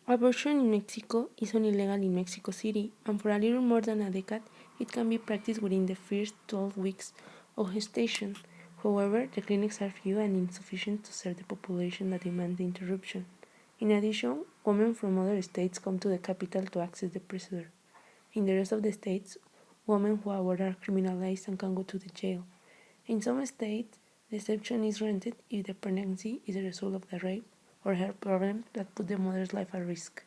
Abortion in Mexico is only legal in Mexico City, and for a little more than a decade, it can be practiced within the first 12 weeks of gestation. However, the clinics are few and insufficient to serve the population that demands the interruption. In addition, women from other states come to the capital to access the procedure. In the rest of the states, women who abort are criminalized and can go to the jail. In some states, the exception is granted if the pregnancy is a result of the rape or health problems that put the mother's life at risk.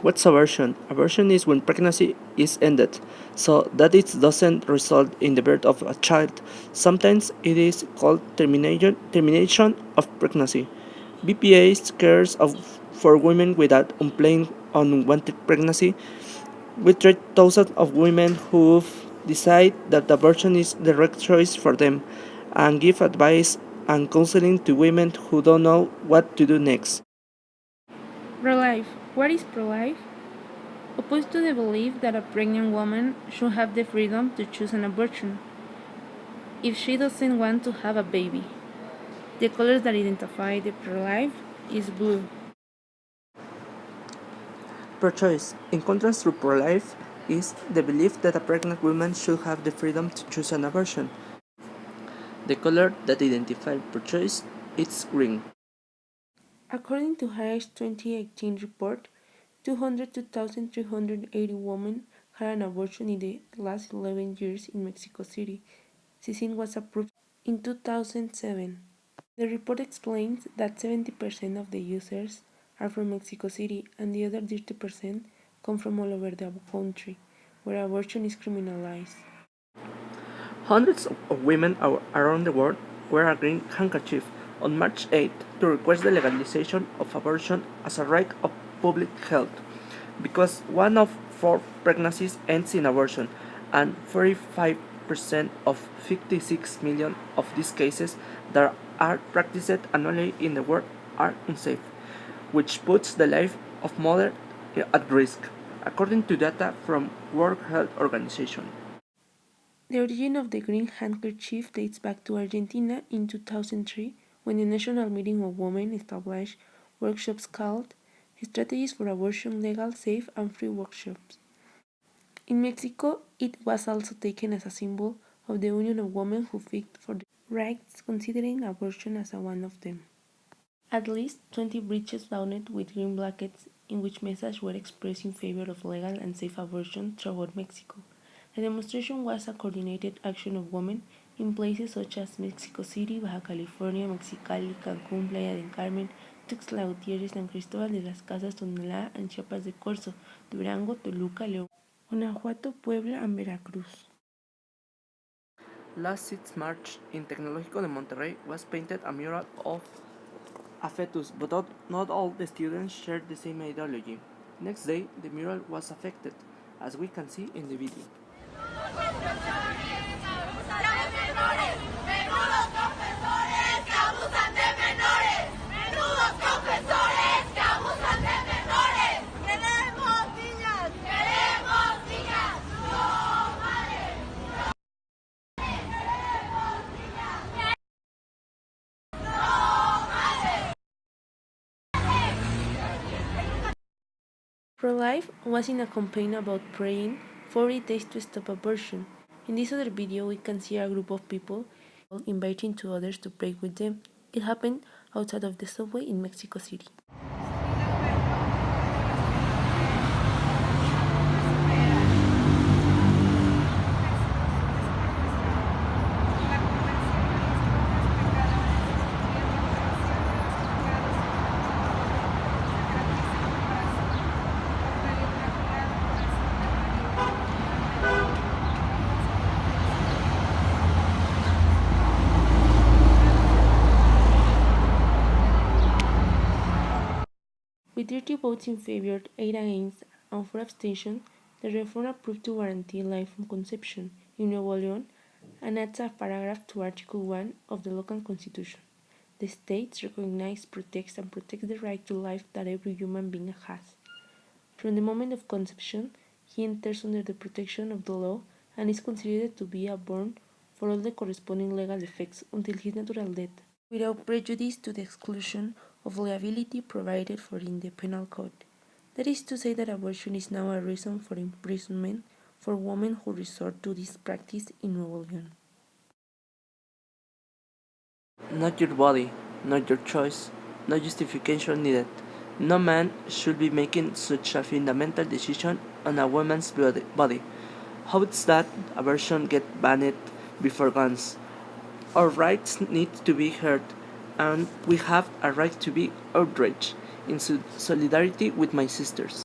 What's abortion? Abortion is when pregnancy is ended, so that it doesn't result in the birth of a child. Sometimes it is called termination of pregnancy. BPA cares for women without unplanned unwanted pregnancy. We treat thousands of women who decide that abortion is the right choice for them and give advice and counseling to women who don't know what to do next. Pro-life. What is pro-life? Opposed to the belief that a pregnant woman should have the freedom to choose an abortion if she doesn't want to have a baby. The colors that identify the pro-life is blue. Pro-choice, in contrast to pro-life, is the belief that a pregnant woman should have the freedom to choose an abortion. The color that identifies pro-choice is green. According to Harris' 2018 report, 202,380 women had an abortion in the last 11 years in Mexico City. Cicin was approved in 2007. The report explains that 70% of the users are from Mexico City and the other 30% come from all over the country, where abortion is criminalized. Hundreds of women around the world wear a green handkerchief on March 8 to request the legalization of abortion as a right of public health, because one of 4 pregnancies ends in abortion, and 45% of 56 million of these cases that are practiced annually in the world are unsafe, which puts the life of mothers at risk, according to data from World Health Organization. The origin of the green handkerchief dates back to Argentina in 2003, when the National Meeting of Women established workshops called Strategies for Abortion Legal, Safe and Free Workshops. In Mexico, it was also taken as a symbol of the union of women who fight for their rights, considering abortion as one of them. At least 20 bridges bounded with green blankets in which messages were expressed in favor of legal and safe abortion throughout Mexico. The demonstration was a coordinated action of women in places such as Mexico City, Baja California, Mexicali, Cancún, Playa del Carmen, Tuxtla Gutiérrez, San Cristóbal de las Casas, Tonalá, and Chiapas de Corzo, Durango, Toluca, León, Guanajuato, Puebla, and Veracruz. Last 6 March, in Tecnológico de Monterrey was painted a mural of a fetus, but not all the students shared the same ideology. Next day, the mural was affected, as we can see in the video. Pro-Life was in a campaign about praying 40 days to stop abortion. In this other video, we can see a group of people inviting to others to pray with them. It happened outside of the subway in Mexico City. With 30 votes in favor, 8 against, and 4 abstentions, the reform approved to guarantee life from conception in Nuevo León and adds a paragraph to Article 1 of the local constitution. The states recognize, protects, and protects the right to life that every human being has. From the moment of conception, he enters under the protection of the law and is considered to be born for all the corresponding legal effects until his natural death, without prejudice to the exclusion of liability provided for in the Penal Code. That is to say that abortion is now a reason for imprisonment for women who resort to this practice in Nuevo León. Not your body, not your choice, no justification needed. No man should be making such a fundamental decision on a woman's body. How it's that abortion get banned before guns? Our rights need to be heard, and we have a right to be outraged in solidarity with my sisters.